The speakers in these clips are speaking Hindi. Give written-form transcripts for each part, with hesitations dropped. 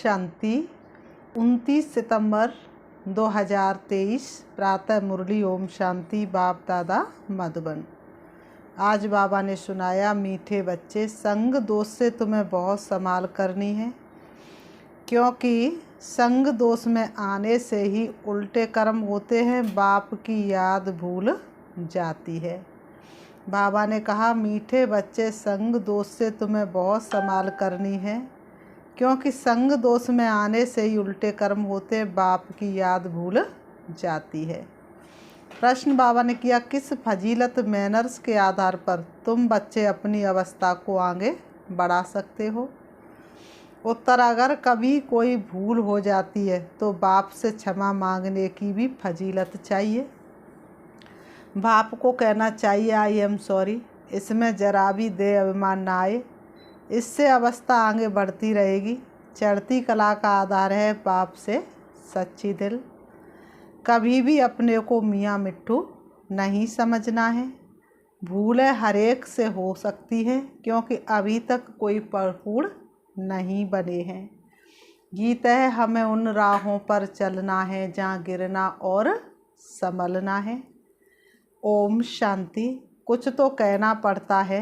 शांति। 29 सितंबर 2023 प्रातः मुरली। ओम शांति। बाप दादा मधुबन। आज बाबा ने सुनाया, मीठे बच्चे, संग दोष से तुम्हें बहुत संभाल करनी है, क्योंकि संग दोष में आने से ही उल्टे कर्म होते हैं, बाप की याद भूल जाती है। बाबा ने कहा, मीठे बच्चे, संग दोष से तुम्हें बहुत संभाल करनी है, क्योंकि संग दोष में आने से ही उल्टे कर्म होते हैं, बाप की याद भूल जाती है। प्रश्न बाबा ने किया, किस फजीलत मैनर्स के आधार पर तुम बच्चे अपनी अवस्था को आगे बढ़ा सकते हो? उत्तर, अगर कभी कोई भूल हो जाती है तो बाप से क्षमा मांगने की भी फजीलत चाहिए। बाप को कहना चाहिए, आई एम सॉरी। इसमें जरा भी दे अभिमान ना आए, इससे अवस्था आगे बढ़ती रहेगी। चढ़ती कला का आधार है बाप से सच्ची दिल। कभी भी अपने को मियाँ मिट्ठू नहीं समझना है। भूलें हर एक से हो सकती हैं, क्योंकि अभी तक कोई परिपूर्ण नहीं बने हैं। गीत है, हमें उन राहों पर चलना है जहाँ गिरना और संभलना है। ओम शांति। कुछ तो कहना पड़ता है,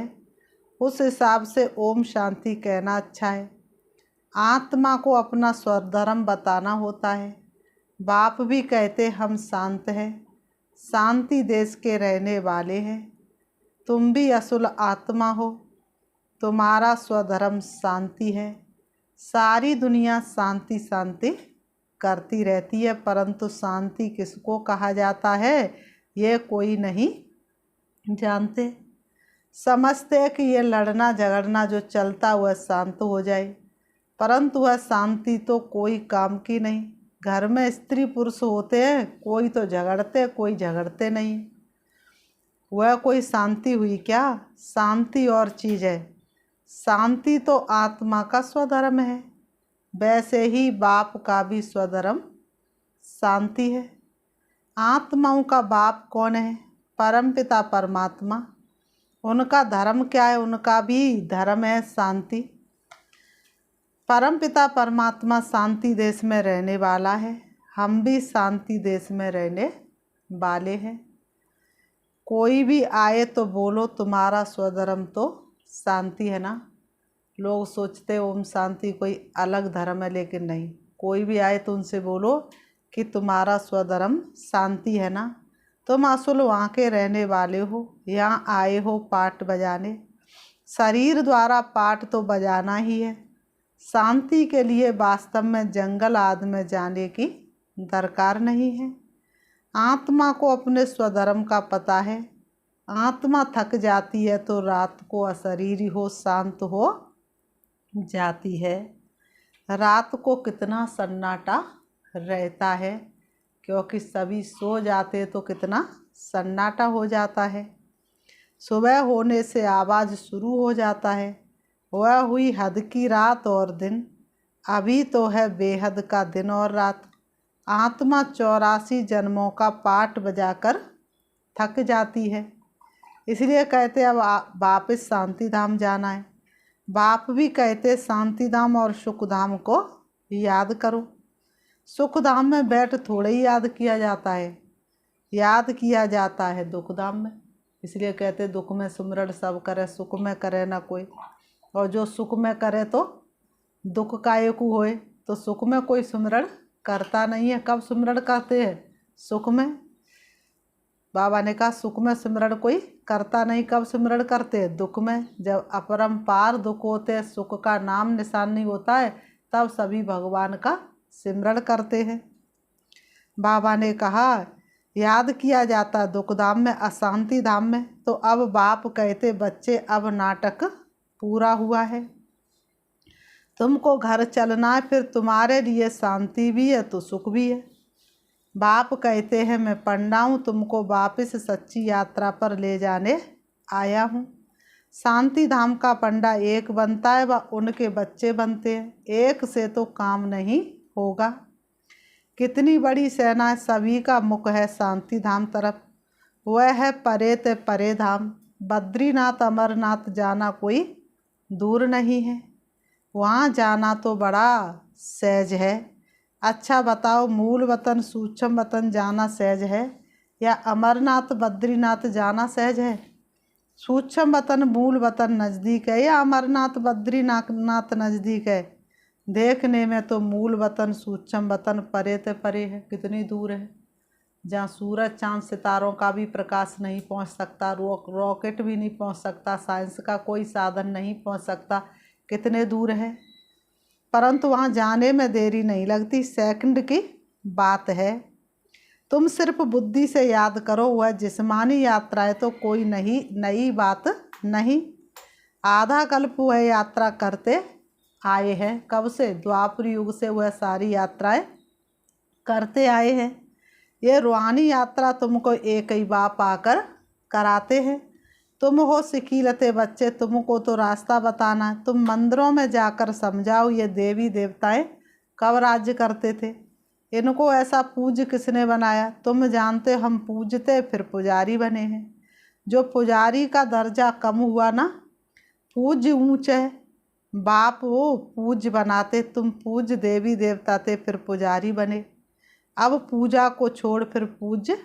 उस हिसाब से ओम शांति कहना अच्छा है। आत्मा को अपना स्वधर्म बताना होता है। बाप भी कहते हम शांत हैं, शांति देश के रहने वाले हैं। तुम भी असल आत्मा हो, तुम्हारा स्वधर्म शांति है। सारी दुनिया शांति शांति करती रहती है, परंतु शांति किसको कहा जाता है ये कोई नहीं जानते। समझते हैं कि ये लड़ना झगड़ना जो चलता हुआ शांत हो जाए, परंतु वह शांति तो कोई काम की नहीं। घर में स्त्री पुरुष होते हैं, कोई तो झगड़ते कोई झगड़ते नहीं। वह कोई शांति हुई क्या? शांति और चीज़ है। शांति तो आत्मा का स्वधर्म है, वैसे ही बाप का भी स्वधर्म शांति है। आत्माओं का बाप कौन है? परमपिता परमात्मा। उनका धर्म क्या है? उनका भी धर्म है शांति। परमपिता परमात्मा शांति देश में रहने वाला है, हम भी शांति देश में रहने वाले हैं। कोई भी आए तो बोलो तुम्हारा स्वधर्म तो शांति है ना। लोग सोचते ओम शांति कोई अलग धर्म है, लेकिन नहीं। कोई भी आए तो उनसे बोलो कि तुम्हारा स्वधर्म शांति है ना। तुम असल वहाँ के रहने वाले हो, यहाँ आए हो पाठ बजाने। शरीर द्वारा पाठ तो बजाना ही है। शांति के लिए वास्तव में जंगल आदि में जाने की दरकार नहीं है। आत्मा को अपने स्वधर्म का पता है। आत्मा थक जाती है तो रात को अशरीरी हो शांत हो जाती है। रात को कितना सन्नाटा रहता है, क्योंकि सभी सो जाते तो कितना सन्नाटा हो जाता है। सुबह होने से आवाज़ शुरू हो जाता है। वह हुई हद की रात और दिन, अभी तो है बेहद का दिन और रात। आत्मा 84 जन्मों का पाठ बजाकर थक जाती है, इसलिए कहते अब वापस शांति धाम जाना है। बाप भी कहते शांति धाम और सुख धाम को याद करो। सुख धाम में बैठ थोड़े ही याद किया जाता है, याद किया जाता है दुख धाम में। इसलिए कहते दुख में सुमरण सब करे, सुख में करे ना कोई। और जो सुख में करे तो दुख का एक होए, तो सुख में कोई सुमरण करता नहीं है। कब सुमरण करते हैं? सुख में। बाबा ने कहा सुख में सिमरण कोई करता नहीं। कब सिमरण करते हैं? दुख में। जब अपरंपार दुख होते हैं, सुख का नाम निशान नहीं होता है, तब सभी भगवान का सिमरण करते हैं। बाबा ने कहा याद किया जाता दुख धाम में, अशांति धाम में। तो अब बाप कहते बच्चे अब नाटक पूरा हुआ है, तुमको घर चलना है, फिर तुम्हारे लिए शांति भी है तो सुख भी है। बाप कहते हैं मैं पंडा हूँ, तुमको वापस सच्ची यात्रा पर ले जाने आया हूँ। शांति धाम का पंडा एक बनता है व उनके बच्चे बनते हैं। एक से तो काम नहीं होगा। कितनी बड़ी सेना, सभी का मुख है शांति धाम तरफ। वह है परे ते परे धाम। बद्रीनाथ अमरनाथ जाना कोई दूर नहीं है, वहाँ जाना तो बड़ा सहज है। अच्छा बताओ, मूल वतन सूक्ष्म वतन जाना सहज है या अमरनाथ बद्रीनाथ जाना सहज है? सूक्ष्म वतन मूल वतन नज़दीक है या अमरनाथ बद्रीनाथ नज़दीक है? देखने में तो मूल वतन सूक्ष्म वतन परे ते परे है, कितनी दूर है। जहाँ सूरज चांद सितारों का भी प्रकाश नहीं पहुँच सकता, रॉकेट भी नहीं पहुँच सकता, साइंस का कोई साधन नहीं पहुँच सकता, कितने दूर है। परंतु वहाँ जाने में देरी नहीं लगती, सेकंड की बात है। तुम सिर्फ बुद्धि से याद करो, वह जिस्मानी यात्राएं तो कोई नई बात नहीं। आधा कल्प वह यात्रा करते आए हैं। कब से? द्वापर युग से वह सारी यात्राएं करते आए हैं। ये रूहानी यात्रा तुमको एक ही बाप आकर कराते हैं। तुम हो सिखीलते बच्चे, तुमको तो रास्ता बताना। तुम मंदिरों में जाकर समझाओ ये देवी देवताएं कब राज्य करते थे, इनको ऐसा पूज्य किसने बनाया। तुम जानते हम पूजते फिर पुजारी बने हैं। जो पुजारी का दर्जा कम हुआ ना, पूज्य ऊंच है। बाप वो पूज्य बनाते, तुम पूज्य देवी देवता थे फिर पुजारी बने। अब पूजा को छोड़ फिर पूज्य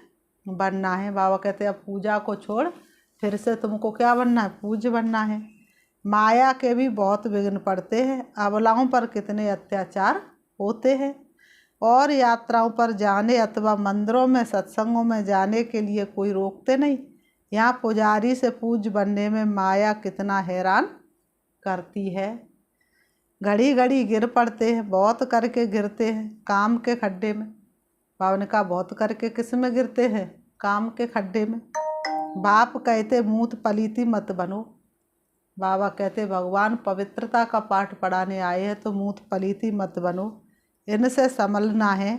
बनना है। बाबा कहते हैं अब पूजा को छोड़ फिर से तुमको क्या बनना है? पूज्य बनना है। माया के भी बहुत विघ्न पड़ते हैं, अबलाओं पर कितने अत्याचार होते हैं। और यात्राओं पर जाने अथवा मंदिरों में सत्संगों में जाने के लिए कोई रोकते नहीं। यहाँ पुजारी से पूज्य बनने में माया कितना हैरान करती है। घड़ी घड़ी गिर पड़ते हैं, बहुत करके गिरते हैं काम के खड्डे में। बाबा ने कहा बहुत करके किस में गिरते हैं? काम के खड्डे में। बाप कहते मूत पलीती मत बनो। बाबा कहते भगवान पवित्रता का पाठ पढ़ाने आए हैं तो मूत पलीती मत बनो, इनसे संभलना है।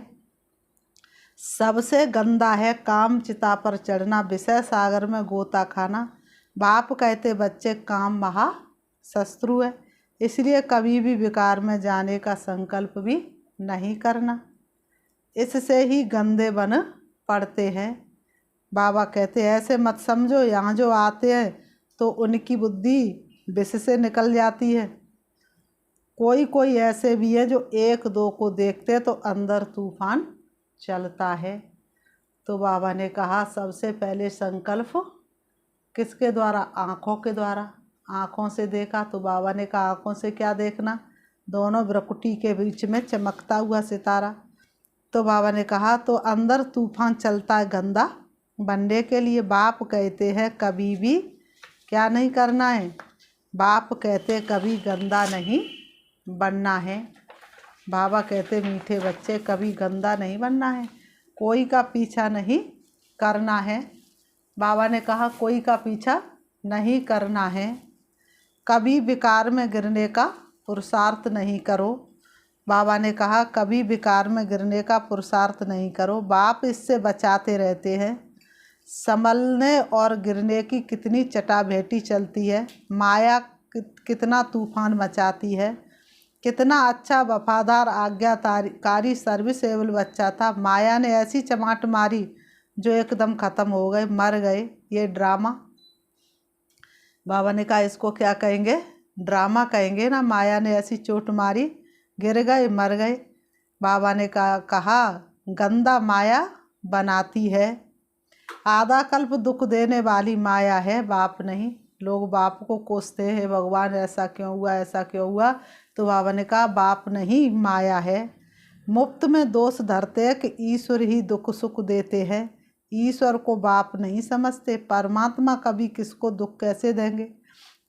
सबसे गंदा है काम चिता पर चढ़ना, विषय सागर में गोता खाना। बाप कहते बच्चे काम महा शत्रु है, इसलिए कभी भी विकार में जाने का संकल्प भी नहीं करना, इससे ही गंदे बन पड़ते हैं। बाबा कहते ऐसे मत समझो, यहाँ जो आते हैं तो उनकी बुद्धि विष से निकल जाती है। कोई कोई ऐसे भी है जो एक दो को देखते तो अंदर तूफान चलता है। तो बाबा ने कहा सबसे पहले संकल्प किसके द्वारा? आँखों के द्वारा। आँखों से देखा तो बाबा ने कहा आँखों से क्या देखना? दोनों भ्रकुटी के बीच में चमकता हुआ सितारा। तो बाबा ने कहा तो अंदर तूफान चलता है गंदा बनने के लिए। बाप कहते हैं कभी भी क्या नहीं करना है? बाप कहते कभी गंदा नहीं बनना है। बाबा कहते मीठे बच्चे कभी गंदा नहीं बनना है, कोई का पीछा नहीं करना है। बाबा ने कहा कोई का पीछा नहीं करना है। कभी विकार में गिरने का पुरुषार्थ नहीं करो। बाबा ने कहा कभी विकार में गिरने का पुरुषार्थ नहीं करो। बाप इससे बचाते रहते हैं। संभलने और गिरने की कितनी चटाभेटी चलती है। माया कितना तूफान मचाती है। कितना अच्छा वफादार आज्ञाकारी सर्विसेबल बच्चा था, माया ने ऐसी चमाट मारी जो एकदम ख़त्म हो गए, मर गए। ये ड्रामा। बाबा ने कहा इसको क्या कहेंगे? ड्रामा कहेंगे ना। माया ने ऐसी चोट मारी, गिर गए, मर गए। बाबा ने कहा गंदा माया बनाती है। आधा कल्प दुख देने वाली माया है, बाप नहीं। लोग बाप को कोसते हैं, भगवान ऐसा क्यों हुआ, ऐसा क्यों हुआ। तो बाबा ने कहा बाप नहीं, माया है। मुफ्त में दोष धरते हैं कि ईश्वर ही दुख सुख देते हैं। ईश्वर को बाप नहीं समझते। परमात्मा कभी किसको दुख कैसे देंगे?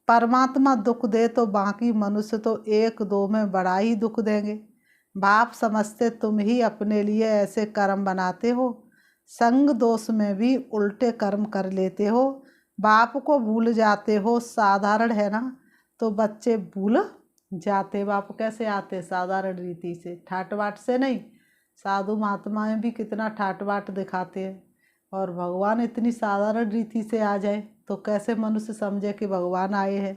परमात्मा दुख दे तो बाकी मनुष्य तो एक दो में बड़ा ही दुख देंगे। बाप समझते तुम ही अपने लिए ऐसे कर्म बनाते हो, संग दोष में भी उल्टे कर्म कर लेते हो, बाप को भूल जाते हो। साधारण है ना तो बच्चे भूल जाते। बाप कैसे आते? साधारण रीति से, ठाट बाट से नहीं। साधु महात्माएं भी कितना ठाट बाट दिखाते हैं, और भगवान इतनी साधारण रीति से आ जाए तो कैसे मनुष्य समझे कि भगवान आए हैं।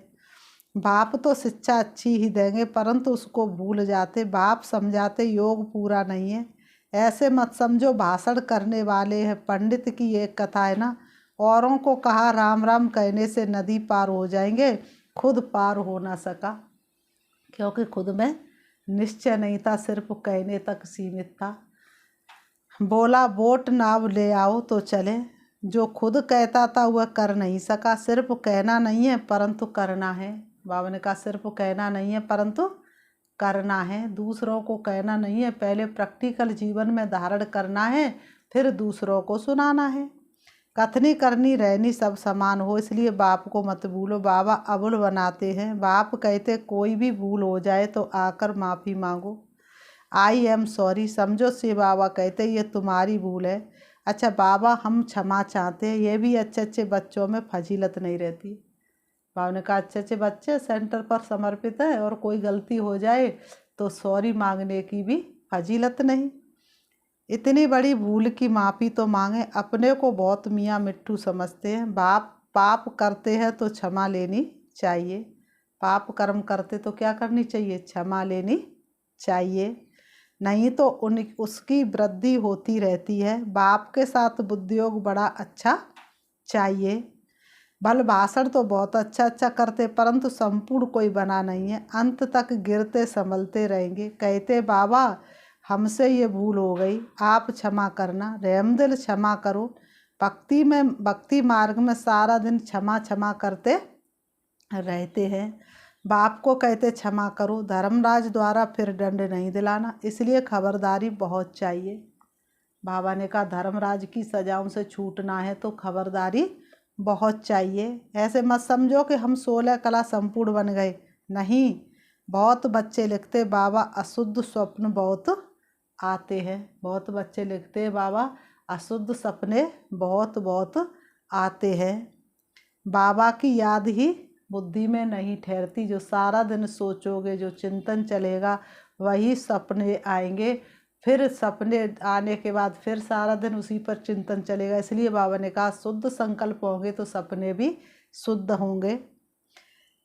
बाप तो शिक्षा अच्छी ही देंगे परंतु उसको भूल जाते। बाप समझाते योग पूरा नहीं है। ऐसे मत समझो भाषण करने वाले हैं। पंडित की एक कथा है ना, औरों को कहा राम राम कहने से नदी पार हो जाएंगे, खुद पार हो ना सका क्योंकि खुद में निश्चय नहीं था, सिर्फ कहने तक सीमित था। बोला वोट नाव ले आओ तो चले, जो खुद कहता था वह कर नहीं सका। सिर्फ कहना नहीं है परंतु करना है। बाबा ने कहा सिर्फ कहना नहीं है परंतु करना है। दूसरों को कहना नहीं है, पहले प्रैक्टिकल जीवन में धारण करना है, फिर दूसरों को सुनाना है। कथनी करनी रहनी सब समान हो, इसलिए बाप को मत भूलो। बाबा अबुल बनाते हैं। बाप कहते कोई भी भूल हो जाए तो आकर माफ़ी मांगो, आई एम सॉरी समझो से बाबा कहते ये तुम्हारी भूल है। अच्छा बाबा हम क्षमा चाहते हैं, ये भी अच्छे अच्छे बच्चों में फजीलत नहीं रहती। बाबा ने कहा अच्छे अच्छे बच्चे सेंटर पर समर्पित है और कोई गलती हो जाए तो सॉरी मांगने की भी फजीलत नहीं। इतनी बड़ी भूल की माफ़ी तो मांगे। अपने को बहुत मियाँ मिट्ठू समझते हैं। बाप पाप करते हैं तो क्षमा लेनी चाहिए। पाप कर्म करते तो क्या करनी चाहिए? क्षमा लेनी चाहिए, नहीं तो उसकी वृद्धि होती रहती है। बाप के साथ बुद्धियोग बड़ा अच्छा चाहिए। भल भाषण तो बहुत अच्छा अच्छा करते परंतु संपूर्ण कोई बना नहीं है। अंत तक गिरते संभलते रहेंगे। कहते बाबा हमसे ये भूल हो गई, आप क्षमा करना, रहमदिल क्षमा करो। भक्ति मार्ग में सारा दिन क्षमा क्षमा करते रहते हैं। बाप को कहते क्षमा करो, धर्मराज द्वारा फिर दंड नहीं दिलाना, इसलिए खबरदारी बहुत चाहिए। बाबा ने कहा धर्मराज की सजाओं से छूटना है तो खबरदारी बहुत चाहिए। ऐसे मत समझो कि हम 16 कला संपूर्ण बन गए, नहीं। बहुत बच्चे लिखते बाबा अशुद्ध स्वप्न बहुत आते हैं। बहुत बच्चे लिखते हैं बाबा अशुद्ध सपने बहुत बहुत आते हैं। बाबा की याद ही बुद्धि में नहीं ठहरती। जो सारा दिन सोचोगे, जो चिंतन चलेगा, वही सपने आएंगे। फिर सपने आने के बाद फिर सारा दिन उसी पर चिंतन चलेगा। इसलिए बाबा ने कहा शुद्ध संकल्प होंगे तो सपने भी शुद्ध होंगे।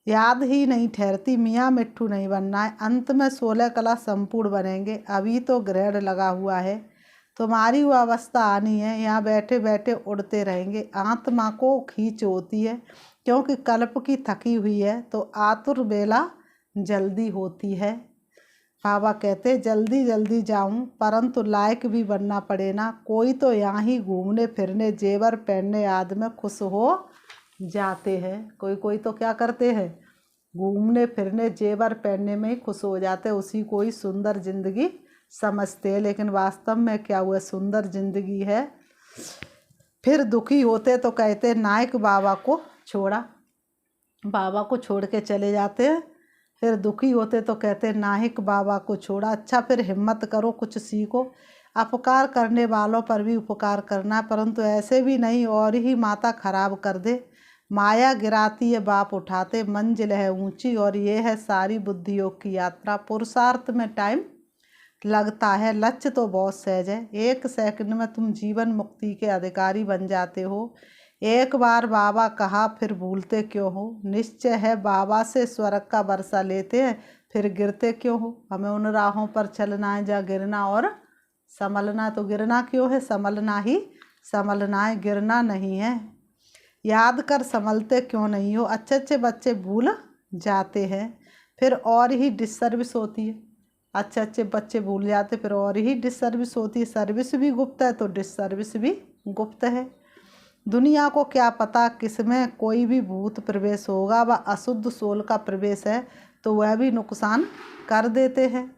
याद ही नहीं ठहरती, मियाँ मिट्ठू नहीं बनना है। अंत में 16 कला संपूर्ण बनेंगे। अभी तो ग्रहण लगा हुआ है, तुम्हारी वो अवस्था आनी है। यहाँ बैठे बैठे उड़ते रहेंगे। आत्मा को खींच होती है क्योंकि कल्प की थकी हुई है, तो आतुर बेला जल्दी होती है। बाबा कहते जल्दी जल्दी जाऊं परंतु लायक भी बनना पड़े ना। कोई तो यहाँ ही घूमने फिरने जेवर पहनने आदि में खुश हो जाते हैं। कोई कोई तो क्या करते हैं, घूमने फिरने जेवर पहनने में ही खुश हो जाते हैं, उसी को ही सुंदर जिंदगी समझते हैं। लेकिन वास्तव में क्या हुआ, सुंदर जिंदगी है। फिर दुखी होते तो कहते नायक बाबा को छोड़ा, बाबा को छोड़ के चले जाते हैं। फिर दुखी होते तो कहते नाहिक बाबा को छोड़ा। अच्छा फिर हिम्मत करो, कुछ सीखो। अपकार करने वालों पर भी उपकार करना, परंतु ऐसे भी नहीं और ही माता खराब कर दे। माया गिराती है बाप उठाते, मंजिल है ऊंची और ये है सारी बुद्धियोग की यात्रा। पुरुषार्थ में टाइम लगता है, लक्ष्य तो बहुत सहज है। 1 सेकंड में तुम जीवन मुक्ति के अधिकारी बन जाते हो। एक बार बाबा कहा फिर भूलते क्यों हो? निश्चय है बाबा से स्वर्ग का वर्षा लेते हैं, फिर गिरते क्यों हो? हमें उन राहों पर चलना है जहाँ गिरना और संभलना। तो गिरना क्यों है? संभलना ही संभलना है, गिरना नहीं है। याद कर संभलते क्यों नहीं हो? अच्छे अच्छे बच्चे भूल जाते हैं, फिर और ही डिससर्विस होती है। अच्छे अच्छे बच्चे भूल जाते फिर और ही डिससर्विस होती है। सर्विस भी गुप्त है तो डिससर्विस भी गुप्त है। दुनिया को क्या पता किसमें कोई भी भूत प्रवेश होगा, वह अशुद्ध सोल का प्रवेश है तो वह भी नुकसान कर देते हैं।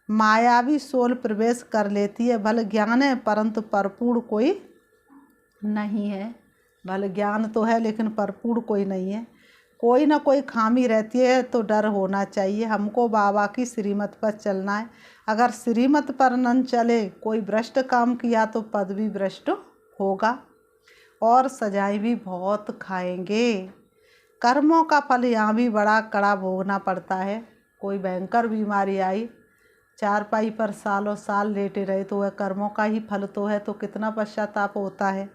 मायावी सोल प्रवेश कर लेती है। भले ज्ञान है परंतु परिपूर्ण कोई नहीं है। भले ज्ञान तो है लेकिन परिपूर्ण कोई नहीं है। कोई ना कोई खामी रहती है तो डर होना चाहिए। हमको बाबा की श्रीमत पर चलना है। अगर श्रीमत पर न चले, कोई भ्रष्ट काम किया तो पद भी भ्रष्ट होगा और सजाएं भी बहुत खाएंगे। कर्मों का फल यहाँ भी बड़ा कड़ा भोगना पड़ता है। कोई भयंकर बीमारी आई, चारपाई पर सालों साल लेटे रहे तो वह कर्मों का ही फल तो है, तो कितना पश्चाताप होता है।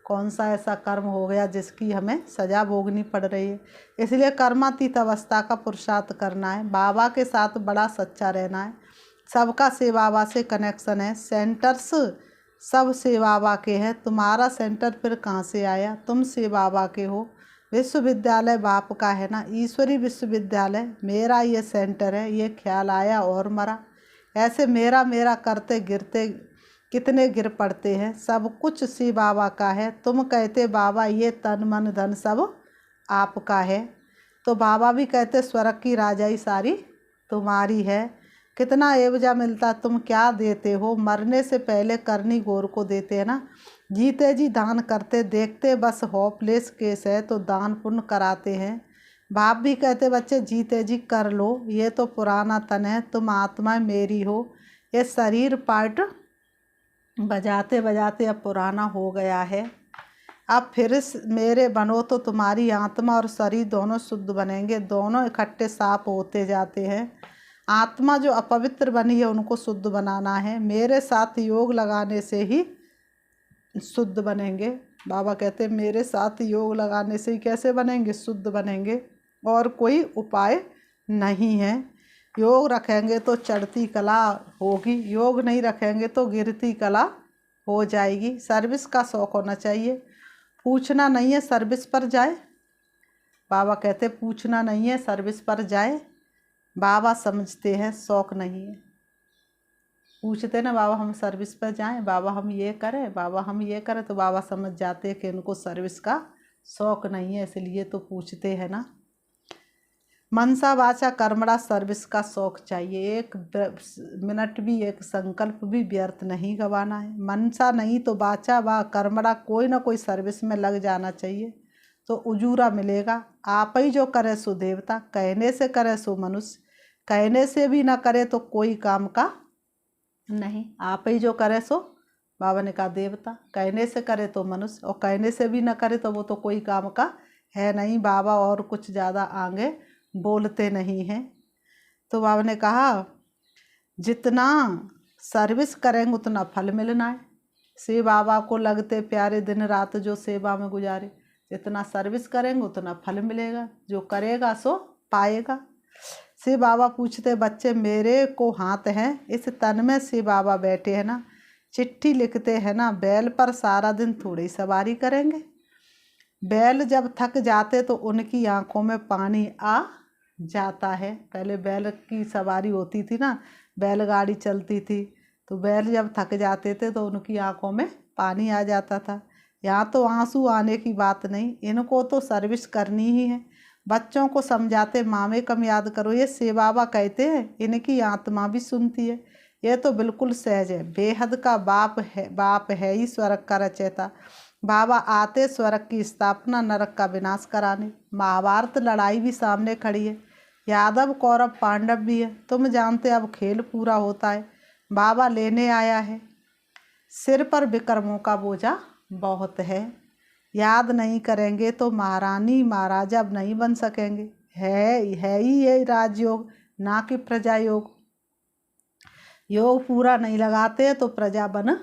कौन सा ऐसा कर्म हो गया जिसकी हमें सजा भोगनी पड़ रही है। इसलिए कर्मातीत अवस्था का पुरुषार्थ करना है। बाबा के साथ बड़ा सच्चा रहना है। सबका से बाबा से कनेक्शन है। सेंटर्स सब से बाबा के हैं। तुम्हारा सेंटर फिर कहाँ से आया? तुम से बाबा के हो। विश्वविद्यालय बाप का है ना, ईश्वरी विश्वविद्यालय मेरा ये सेंटर है, ये ख्याल आया और मरा। ऐसे मेरा मेरा करते गिरते कितने गिर पड़ते हैं। सब कुछ शिव बाबा का है। तुम कहते बाबा ये तन मन धन सब आपका है, तो बाबा भी कहते स्वर्ग की राजाई सारी तुम्हारी है। कितना एवजा मिलता, तुम क्या देते हो। मरने से पहले करनी गौर को देते हैं ना, जीते जी दान करते, देखते बस होपलेस केस है तो दान पुण्य कराते हैं। बाप भी कहते बच्चे जीते जी कर लो, ये तो पुराना तन है, तुम आत्मा मेरी हो। ये शरीर पार्ट बजाते बजाते अब पुराना हो गया है। अब फिर मेरे बनो तो तुम्हारी आत्मा और शरीर दोनों शुद्ध बनेंगे। दोनों इकट्ठे साफ होते जाते हैं। आत्मा जो अपवित्र बनी है उनको शुद्ध बनाना है। मेरे साथ योग लगाने से ही शुद्ध बनेंगे। बाबा कहते हैं मेरे साथ योग लगाने से ही कैसे बनेंगे, शुद्ध बनेंगे, और कोई उपाय नहीं है। योग रखेंगे तो चढ़ती कला होगी, योग नहीं रखेंगे तो गिरती कला हो जाएगी। सर्विस का शौक होना चाहिए, पूछना नहीं है सर्विस पर जाए। बाबा कहते पूछना नहीं है सर्विस पर जाए। बाबा समझते हैं शौक नहीं है। पूछते ना बाबा हम सर्विस पर जाएं, बाबा हम ये करें, बाबा हम ये करें, तो बाबा समझ जाते हैं कि उनको सर्विस का शौक नहीं है, इसलिए तो पूछते हैं ना। मनसा वाचा कर्मणा सर्विस का शौक चाहिए। एक मिनट भी, एक संकल्प भी व्यर्थ नहीं गंवाना है। मनसा नहीं तो वाचा व कर्मणा कोई ना कोई सर्विस में लग जाना चाहिए, तो उजूरा मिलेगा। आप ही जो करे सो देवता, कहने से करे सो मनुष्य, कहने से भी ना करे तो कोई काम का नहीं। आप ही जो करे सो, बाबा ने कहा देवता, कहने से करे तो मनुष्य, और कहने से भी ना करे तो वो तो कोई काम का है नहीं। बाबा और कुछ ज़्यादा आगे बोलते नहीं हैं। तो बाबा ने कहा जितना सर्विस करेंगे उतना फल मिलना है। शिव बाबा को लगते प्यारे दिन रात जो सेवा में गुजारे, जितना सर्विस करेंगे उतना फल मिलेगा, जो करेगा सो पाएगा। शिव बाबा पूछते बच्चे मेरे को हाथ हैं, इस तन में शिव बाबा बैठे हैं ना, चिट्ठी लिखते हैं ना, बैल पर सारा दिन थोड़ी सवारी करेंगे। बैल जब थक जाते तो उनकी आंखों में पानी आ जाता है। पहले बैल की सवारी होती थी ना, बैलगाड़ी चलती थी, तो बैल जब थक जाते थे तो उनकी आंखों में पानी आ जाता था। यहाँ तो आंसू आने की बात नहीं, इनको तो सर्विस करनी ही है। बच्चों को समझाते मामे कम याद करो, ये शिव बाबा कहते हैं इनकी आत्मा भी सुनती है। ये तो बिल्कुल सहज है। बेहद का बाप है ही स्वर्ग का रचयिता। बाबा आते स्वर्ग की स्थापना, नरक का विनाश कराने। महाभारत लड़ाई भी सामने खड़ी है, यादव कौरव पांडव भी है। तुम जानते अब खेल पूरा होता है, बाबा लेने आया है। सिर पर विक्रमों का बोझा बहुत है, याद नहीं करेंगे तो महारानी महाराजा अब नहीं बन सकेंगे। है ही ये राजयोग, ना कि प्रजा योग। योग पूरा नहीं लगाते तो प्रजा बन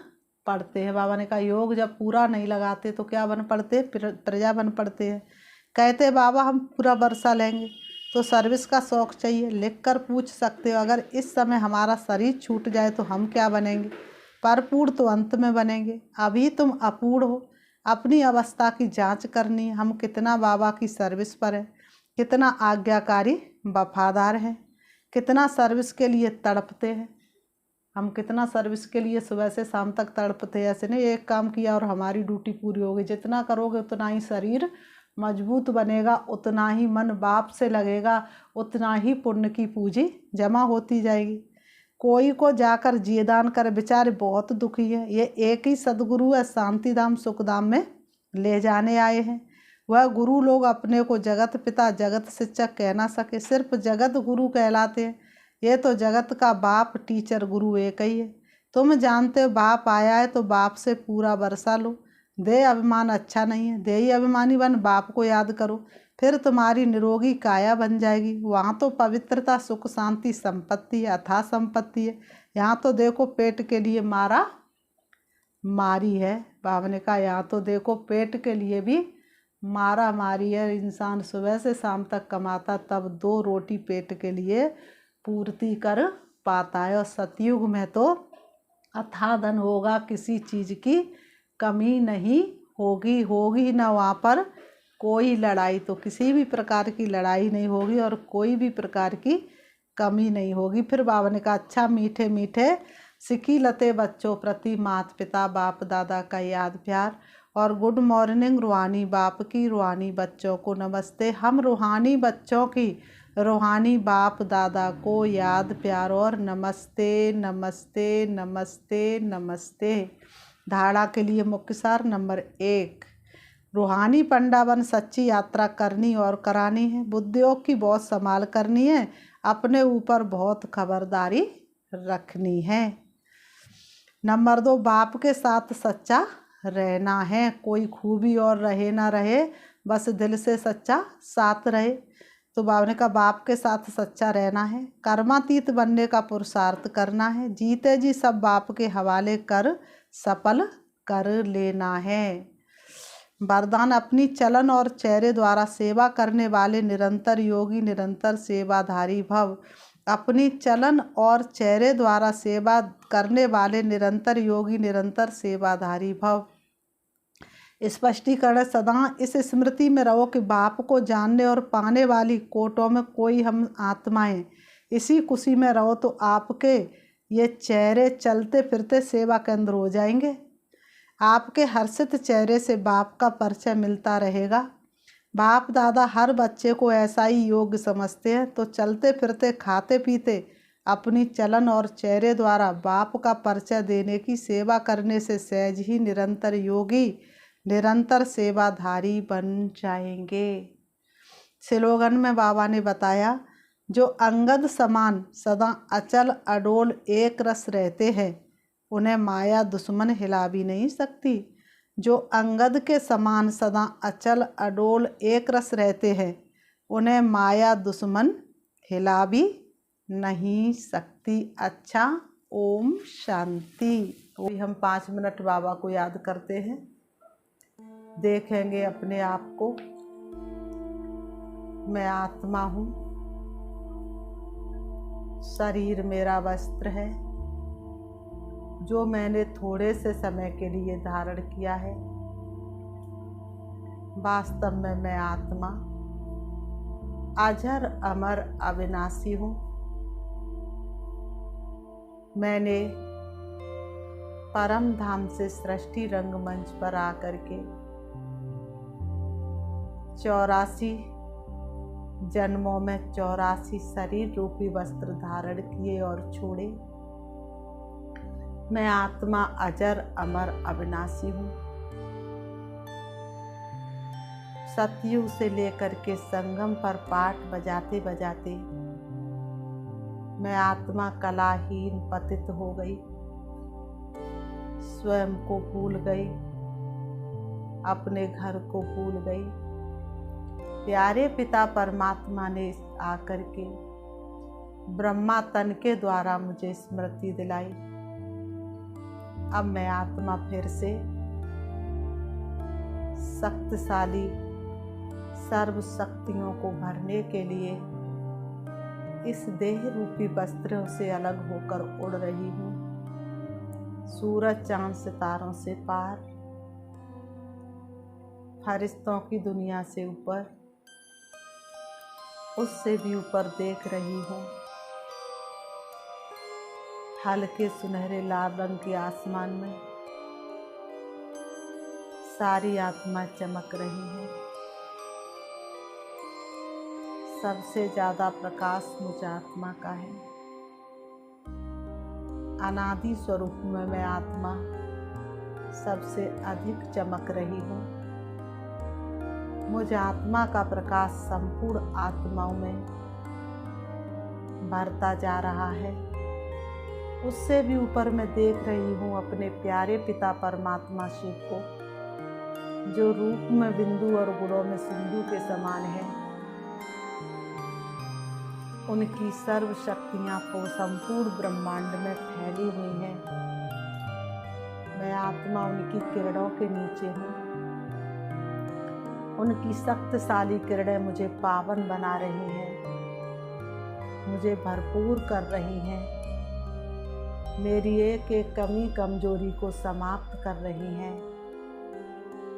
पड़ते हैं। बाबा ने कहा योग जब पूरा नहीं लगाते तो क्या बन पड़ते, प्रजा बन पड़ते हैं। कहते बाबा हम पूरा वर्षा लेंगे, तो सर्विस का शौक चाहिए। लिख कर पूछ सकते हो, अगर इस समय हमारा शरीर छूट जाए तो हम क्या बनेंगे। परपूर्ण तो अंत में बनेंगे, अभी तुम अपूर्ण हो। अपनी अवस्था की जांच करनी है, हम कितना बाबा की सर्विस पर है, कितना आज्ञाकारी वफादार हैं, कितना सर्विस के लिए तड़पते हैं। हम कितना सर्विस के लिए सुबह से शाम तक तड़पते हैं। ऐसे नहीं एक काम किया और हमारी ड्यूटी पूरी हो गई। जितना करोगे उतना ही शरीर मजबूत बनेगा, उतना ही मन बाप से लगेगा, उतना ही पुण्य की पूंजी जमा होती जाएगी। कोई को जाकर जीदान कर, बेचारे बहुत दुखी है। ये एक ही सदगुरु है, शांतिधाम सुखधाम में ले जाने आए हैं। वह गुरु लोग अपने को जगत पिता जगत शिक्षक कह ना सके, सिर्फ जगत गुरु कहलाते हैं। ये तो जगत का बाप टीचर गुरु एक ही है। तुम जानते हो बाप आया है तो बाप से पूरा बरसा लो। दे अभिमान अच्छा नहीं है, दे ही अभिमानी बन, बाप को याद करो, फिर तुम्हारी निरोगी काया बन जाएगी। वहाँ तो पवित्रता सुख शांति संपत्ति है, अथाह संपत्ति है। यहाँ तो देखो पेट के लिए मारा मारी है। बाबा ने कहा यहाँ तो देखो पेट के लिए भी मारा मारी है। इंसान सुबह से शाम तक कमाता तब 2 रोटी पेट के लिए पूर्ति कर पाता है। और सतयुग में तो अथाह धन होगा, किसी चीज़ की कमी नहीं होगी ना वहाँ पर कोई लड़ाई, तो किसी भी प्रकार की लड़ाई नहीं होगी और कोई भी प्रकार की कमी नहीं होगी। फिर बाबा ने कहा, अच्छा मीठे मीठे सिकी लते बच्चों प्रति माता पिता बाप दादा का याद प्यार, और गुड मॉर्निंग रूहानी बाप की, रूहानी बच्चों को नमस्ते। हम रूहानी बच्चों की रूहानी बाप दादा को याद प्यार और नमस्ते नमस्ते नमस्ते नमस्ते। धारणा के लिए मुख्य सार नंबर 1, रूहानी पंडावन सच्ची यात्रा करनी और करानी है। बुद्धियोग की बहुत संभाल करनी है, अपने ऊपर बहुत खबरदारी रखनी है। नंबर 2, बाप के साथ सच्चा रहना है। कोई खूबी और रहे ना रहे, बस दिल से सच्चा साथ रहे। तो बाबा ने कहा, बाप के साथ सच्चा रहना है, कर्मातीत बनने का पुरुषार्थ करना है, जीते जी सब बाप के हवाले कर सफल कर लेना है। वरदान, अपनी चलन और चेहरे द्वारा सेवा करने वाले निरंतर योगी निरंतर सेवाधारी भव। अपनी चलन और चेहरे द्वारा सेवा करने वाले निरंतर योगी निरंतर सेवाधारी भव। स्पष्टीकरण, सदा इस स्मृति में रहो कि बाप को जानने और पाने वाली कोटों में कोई हम आत्माएं। इसी खुशी में रहो तो आपके ये चेहरे चलते फिरते सेवा केंद्र हो जाएंगे। आपके हर्षित चेहरे से बाप का परिचय मिलता रहेगा। बाप दादा हर बच्चे को ऐसा ही योग्य समझते हैं, तो चलते फिरते खाते पीते अपनी चलन और चेहरे द्वारा बाप का परिचय देने की सेवा करने से सहज ही निरंतर योगी निरंतर सेवाधारी बन जाएंगे। स्लोगन में बाबा ने बताया, जो अंगद समान सदा अचल अडोल एक रस रहते हैं, उन्हें माया दुश्मन हिला भी नहीं सकती। जो अंगद के समान सदा अचल अडोल एक रस रहते हैं, उन्हें माया दुश्मन हिला भी नहीं सकती। अच्छा, ओम शांति। अभी हम 5 मिनट बाबा को याद करते हैं। देखेंगे अपने आप को, मैं आत्मा हूँ, शरीर मेरा वस्त्र है जो मैंने थोड़े से समय के लिए धारण किया है। वास्तव में मैं आत्मा अजर अमर अविनाशी हूँ। मैंने परम धाम से सृष्टि रंगमंच पर आकर के 84 जन्मों में 84 शरीर रूपी वस्त्र धारण किए और छोड़े। मैं आत्मा अजर अमर अविनाशी हूँ। सतयुग से लेकर के संगम पर पाठ बजाते बजाते मैं आत्मा कलाहीन पतित हो गई, स्वयं को भूल गई, अपने घर को भूल गई। प्यारे पिता परमात्मा ने आकर के ब्रह्मा तन के द्वारा मुझे स्मृति दिलाई। अब मैं आत्मा फिर से शक्तिशाली सर्व शक्तियों को भरने के लिए इस देह रूपी वस्त्रों से अलग होकर उड़ रही हूँ। सूरज चांद सितारों से पार, फरिश्तों की दुनिया से ऊपर, उससे भी ऊपर देख रही हूँ। हल्के सुनहरे लाल रंग के आसमान में सारी आत्मा चमक रही है। सबसे ज़्यादा प्रकाश मुझ आत्मा का है। अनादि स्वरूप में मैं आत्मा सबसे अधिक चमक रही हूँ। मुझ आत्मा का प्रकाश संपूर्ण आत्माओं में बढ़ता जा रहा है। उससे भी ऊपर मैं देख रही हूँ अपने प्यारे पिता परमात्मा शिव को, जो रूप में बिंदु और गुणों में सिंधु के समान है। उनकी सर्व शक्तियाँ को संपूर्ण ब्रह्मांड में फैली हुई हैं। मैं आत्मा उनकी किरणों के नीचे हूँ। उनकी शक्तिशाली किरणें मुझे पावन बना रही हैं, मुझे भरपूर कर रही हैं, मेरी एक एक कमी कमजोरी को समाप्त कर रही हैं।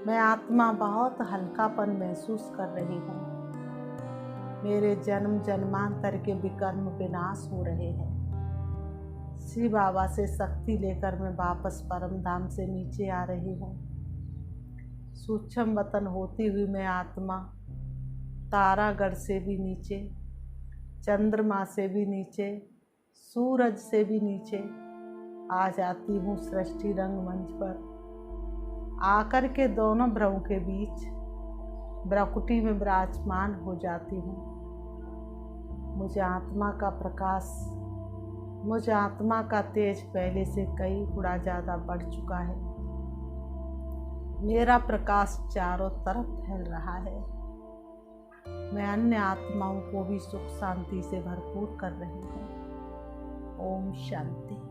मैं आत्मा बहुत हल्कापन महसूस कर रही हूँ। मेरे जन्म जन्मांतर के विकर्म विनाश हो रहे हैं। श्री बाबा से शक्ति लेकर मैं वापस परम धाम से नीचे आ रही हूँ। सूक्ष्म वतन होती हुई मैं आत्मा तारागढ़ से भी नीचे, चंद्रमा से भी नीचे, सूरज से भी नीचे आ जाती हूँ सृष्टि रंगमंच पर। आकर के दोनों भ्रमों के बीच ब्रकुटी में विराजमान हो जाती हूँ। मुझे आत्मा का प्रकाश, मुझे आत्मा का तेज पहले से कई गुना ज़्यादा बढ़ चुका है। मेरा प्रकाश चारों तरफ फैल रहा है। मैं अन्य आत्माओं को भी सुख शांति से भरपूर कर रही हूँ। ओम शांति।